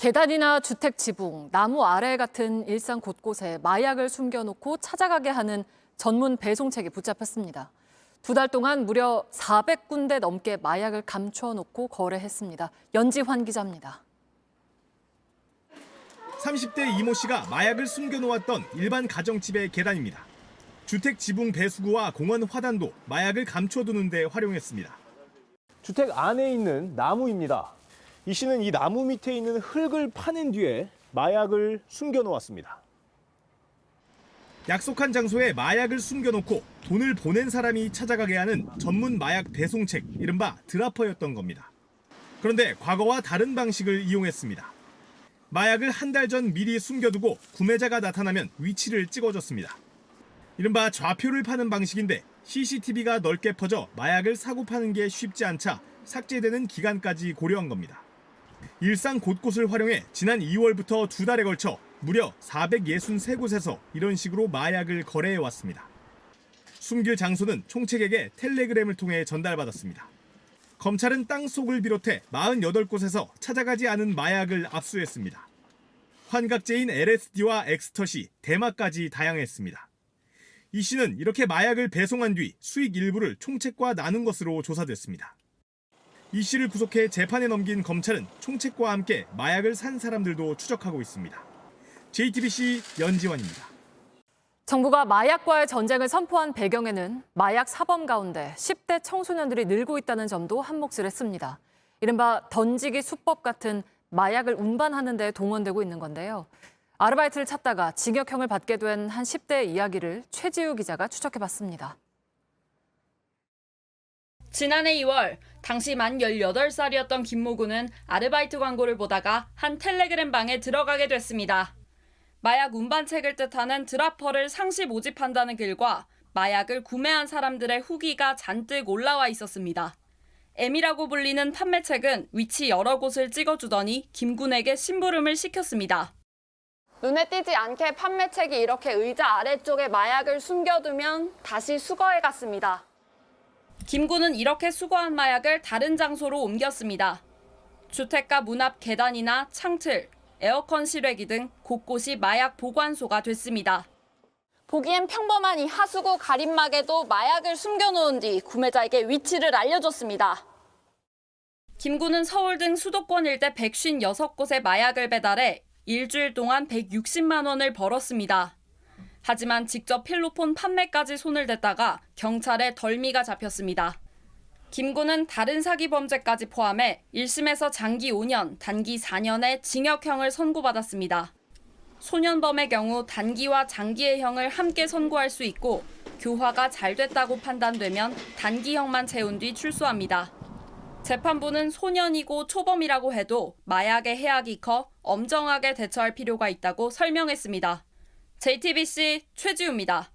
계단이나 주택 지붕, 나무 아래 같은 일상 곳곳에 마약을 숨겨놓고 찾아가게 하는 전문 배송책이 붙잡혔습니다. 2달 동안 무려 400군데 넘게 마약을 감춰놓고 거래했습니다. 연지환 기자입니다. 30대 이모 씨가 마약을 숨겨놓았던 일반 가정집의 계단입니다. 주택 지붕 배수구와 공원 화단도 마약을 감춰두는 데 활용했습니다. 주택 안에 있는 나무입니다. 이 씨는 이 나무 밑에 있는 흙을 파낸 뒤에 마약을 숨겨놓았습니다. 약속한 장소에 마약을 숨겨놓고 돈을 보낸 사람이 찾아가게 하는 전문 마약 배송책, 이른바 드라퍼였던 겁니다. 그런데 과거와 다른 방식을 이용했습니다. 마약을 한 달 전 미리 숨겨두고 구매자가 나타나면 위치를 찍어줬습니다. 이른바 좌표를 파는 방식인데 CCTV가 넓게 퍼져 마약을 사고 파는 게 쉽지 않자 삭제되는 기간까지 고려한 겁니다. 일상 곳곳을 활용해 지난 2월부터 2달에 걸쳐 무려 463곳에서 이런 식으로 마약을 거래해왔습니다. 숨길 장소는 총책에게 텔레그램을 통해 전달받았습니다. 검찰은 땅속을 비롯해 48곳에서 찾아가지 않은 마약을 압수했습니다. 환각제인 LSD와 엑스터시, 대마까지 다양했습니다. 이 씨는 이렇게 마약을 배송한 뒤 수익 일부를 총책과 나눈 것으로 조사됐습니다. 이 씨를 구속해 재판에 넘긴 검찰은 총책과 함께 마약을 산 사람들도 추적하고 있습니다. JTBC 연지환입니다. 정부가 마약과의 전쟁을 선포한 배경에는 마약 사범 가운데 10대 청소년들이 늘고 있다는 점도 한몫을 했습니다. 이른바 던지기 수법 같은 마약을 운반하는 데 동원되고 있는 건데요. 아르바이트를 찾다가 징역형을 받게 된 한 10대의 이야기를 최지우 기자가 추적해봤습니다. 지난해 2월, 당시 만 18살이었던 김모군은 아르바이트 광고를 보다가 한 텔레그램 방에 들어가게 됐습니다. 마약 운반책을 뜻하는 드라퍼를 상시 모집한다는 글과 마약을 구매한 사람들의 후기가 잔뜩 올라와 있었습니다. M이라고 불리는 판매책은 위치 여러 곳을 찍어주더니 김군에게 심부름을 시켰습니다. 눈에 띄지 않게 판매책이 이렇게 의자 아래쪽에 마약을 숨겨두면 다시 수거해 갔습니다. 김군은 이렇게 수거한 마약을 다른 장소로 옮겼습니다. 주택가 문 앞 계단이나 창틀, 에어컨 실외기 등 곳곳이 마약 보관소가 됐습니다. 보기엔 평범한 이 하수구 가림막에도 마약을 숨겨놓은 뒤 구매자에게 위치를 알려줬습니다. 김군은 서울 등 수도권 일대 156곳에 마약을 배달해 일주일 동안 160만 원을 벌었습니다. 하지만 직접 필로폰 판매까지 손을 댔다가 경찰에 덜미가 잡혔습니다. 김군은 다른 사기 범죄까지 포함해 1심에서 장기 5년, 단기 4년의 징역형을 선고받았습니다. 소년범의 경우 단기와 장기의 형을 함께 선고할 수 있고 교화가 잘 됐다고 판단되면 단기형만 채운 뒤 출소합니다. 재판부는 소년이고 초범이라고 해도 마약의 해악이 커 엄정하게 대처할 필요가 있다고 설명했습니다. JTBC 최지우입니다.